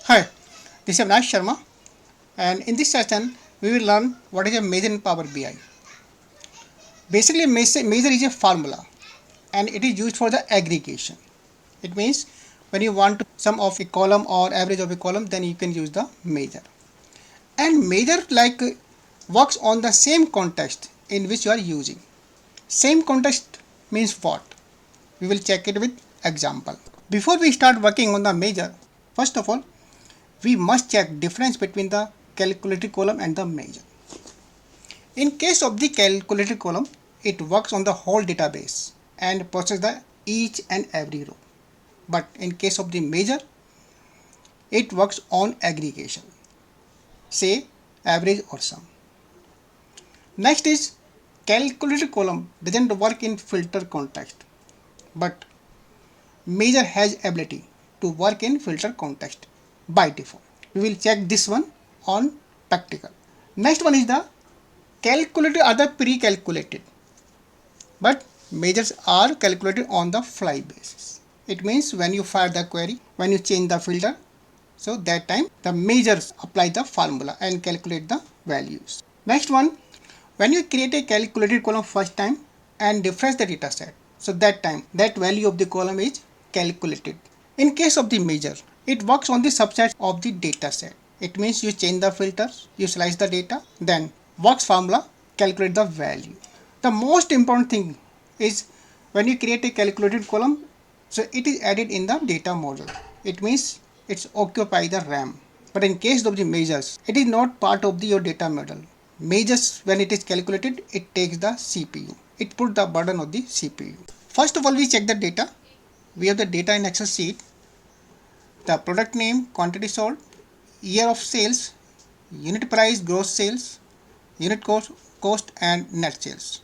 Hi, this is Avinash Sharma, and in this session we will learn what is a measure in Power BI. Basically, measure is a formula and it is used for the aggregation. It means when you want to sum of a column or average of a column, then you can use the measure. And measure works on the same context in which you are using. Same context means what? We will check it with example. Before we start working on the measure, first of all, we must check difference between the calculated column and the measure. In case of the calculated column, it works on the whole database and processes the each and every row. But in case of the measure, it works on aggregation, say average or sum. Next is calculated column doesn't work in filter context, but measure has ability to work in filter context by default. We will check this one on practical. Next one is the calculated are the pre-calculated, but measures are calculated on the fly basis. It means when you fire the query, when you change the filter, so that time the measures apply the formula and calculate the values. Next one, when you create a calculated column first time and refresh the data set, so that time that value of the column is calculated. In case of the measure, it works on the subset of the data set. It means you change the filters, you slice the data, then works formula calculate the value. The most important thing is when you create a calculated column, so it is added in the data model. It means it's occupy the RAM. But in case of the measures, it is not part of your data model. Measures, when it is calculated, it takes the CPU. It put the burden on the CPU. First of all, we check the data. We have the data in Excel sheet, the product name, quantity sold, year of sales, unit price, gross sales, unit cost and net sales.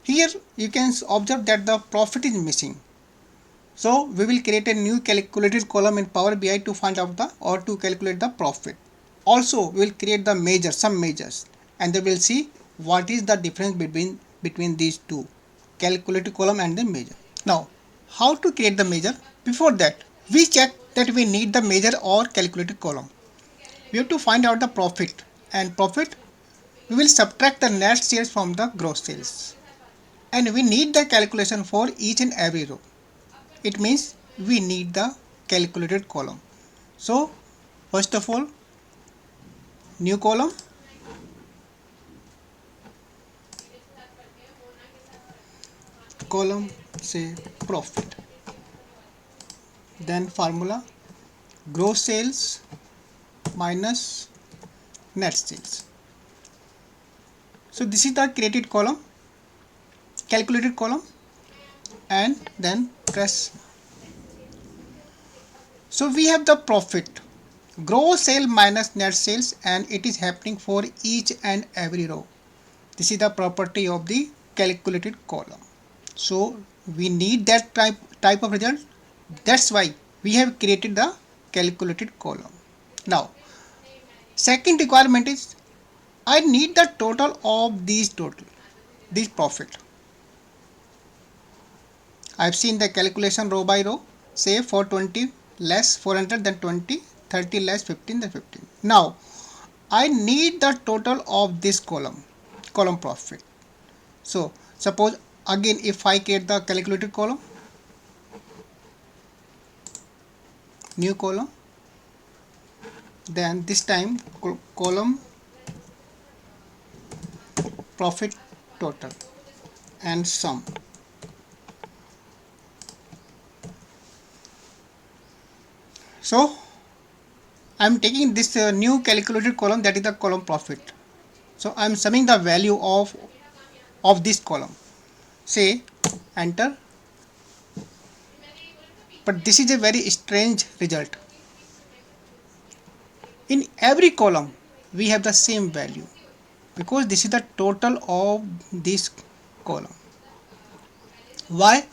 Here you can observe that the profit is missing. So we will create a new calculated column in Power BI to find out the or to calculate the profit. Also we will create the measure, some measures, and then we will see what is the difference between these two, calculated column and the measure. Now, how to create the measure? Before that, we check that we need the measure or calculated column. We have to find out the profit, and profit we will subtract the net sales from the gross sales, and we need the calculation for each and every row. It means we need the calculated column. So first of all, new column, say profit, then formula gross sales minus net sales. So this is the created column, calculated column, and then press. So we have the profit, gross sale minus net sales, and it is happening for each and every row. This is the property of the calculated column. So we need that type of result. That's why we have created the calculated column. Now, second requirement is I need the total of these profit. I've seen the calculation row by row, say 420 less 400 then 20, 30 less 15 then 15. Now I need the total of this column profit. So suppose again if I create the calculated column, new column, then this time column profit total and sum. So I am taking this new calculated column, that is the column profit. So I am summing the value of this column. Say enter. But this is a very strange result. In every column we have the same value because this is the total of this column. Why?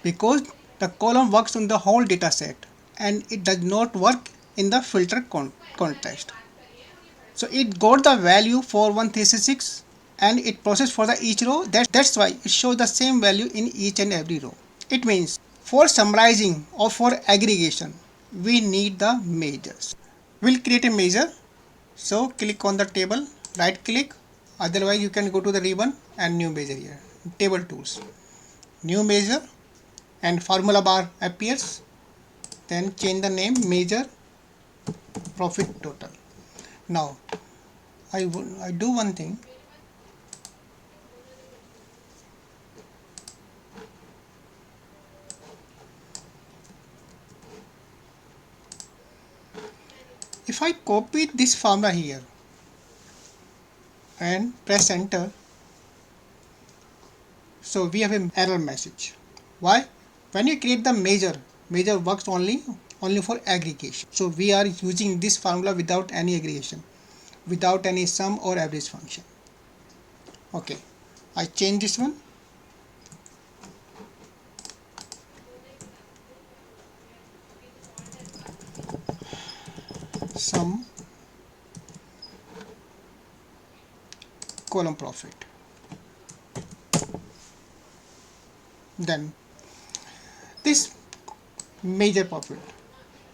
Because the column works on the whole data set and it does not work in the filter context. So it got the value for 1366 and it processed for the each row. That's why it shows the same value in each and every row. It means for summarizing or for aggregation, we need the measures. We'll create a measure. So click on the table, right click, otherwise you can go to the ribbon and new measure here. Table tools, new measure, and formula bar appears. Then change the name measure profit total. Now I do one thing. If I copy this formula here and press enter, so we have an error message. Why? When you create the measure works only for aggregation. So we are using this formula without any aggregation, without any sum or average function. Okay, I change this one. Sum column profit. Then this measure profit,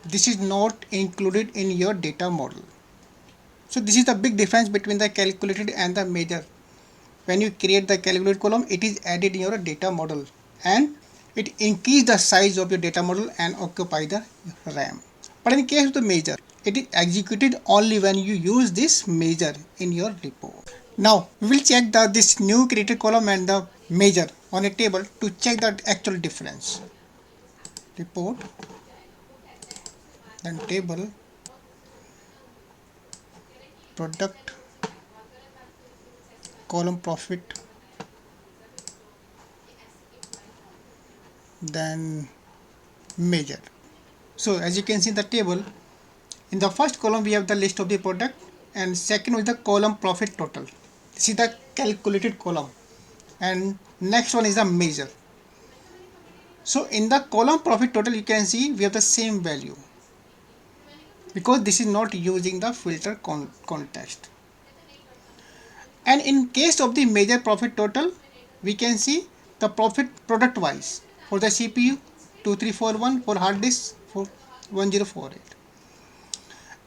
this is not included in your data model. So this is the big difference between the calculated and the measure. When you create the calculated column, it is added in your data model and it increase the size of your data model and occupy the RAM. But in case of the measure, it is executed only when you use this measure in your report. Now we will check this new created column and the measure on a table to check the actual difference. Report, then table, product, column profit, then measure. So as you can see in the table, in the first column we have the list of the product and second is the column profit total. This is the calculated column and next one is the measure. So in the column profit total you can see we have the same value because this is not using the filter context. And in case of the measure profit total, we can see the profit product wise for the CPU 2341, for hard disk for 1048.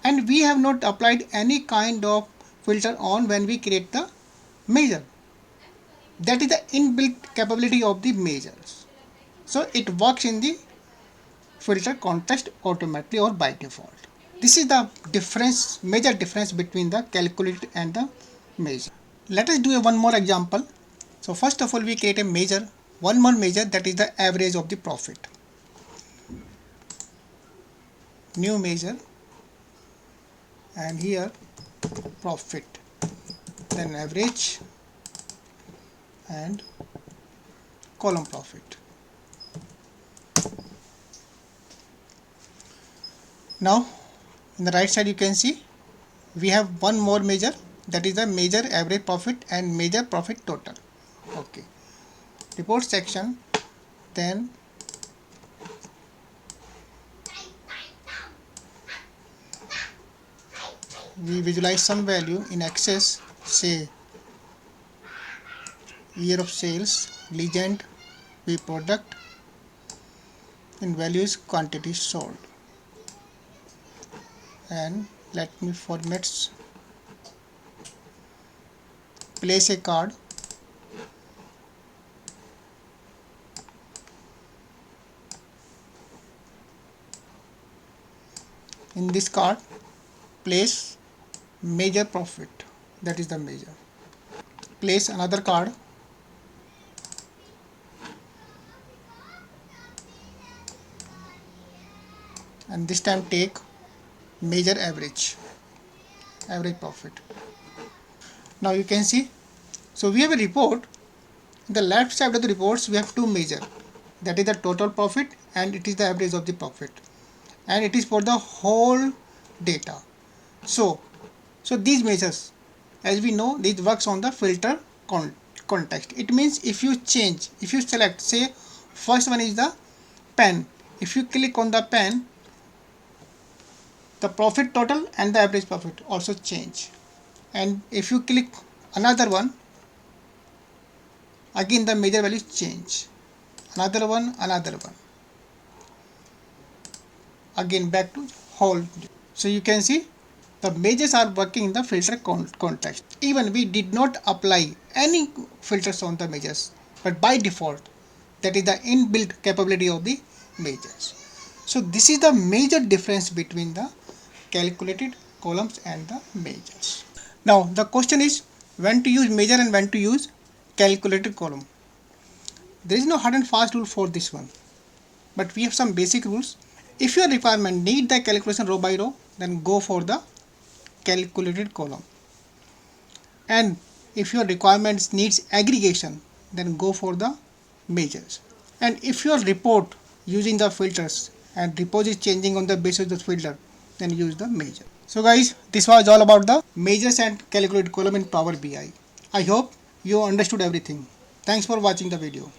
And we have not applied any kind of filter on when we create the measure. That is the inbuilt capability of the measures. So it works in the filter context automatically or by default. This is the difference, major difference between the calculated and the measure. Let us do one more example. So first of all we create a measure, one more measure, that is the average of the profit. New measure and here profit, then average and column profit. Now in the right side you can see we have one more measure, that is the measure average profit and measure profit total. Okay, report section, then we visualize some value in access, say year of sales, legend, we product, in values quantities sold, and let me formats, place a card, in this card place measure profit, that is the measure, place another card, and this time take measure average profit. Now you can see, so we have a report. In the left side of the reports we have two measure, that is the total profit and it is the average of the profit, and it is for the whole data. So these measures, as we know, this works on the filter context. It means if you select, say first one is the pen, if you click on the pen, the profit total and the average profit also change, and if you click another one, again the measure values change, another one. again back to whole. So you can see the measures are working in the filter context. Even we did not apply any filters on the measures, but by default, that is the inbuilt capability of the measures. So this is the major difference between the calculated columns and the measures. Now the question is when to use measure and when to use calculated column. There is no hard and fast rule for this one, but we have some basic rules. If your requirement need the calculation row by row, then go for the calculated column. And if your requirements needs aggregation, then go for the measures. And if your report using the filters and report is changing on the basis of the filter, then use the measure. So guys, this was all about the measures and calculated column in Power BI. I hope you understood everything. Thanks for watching the video.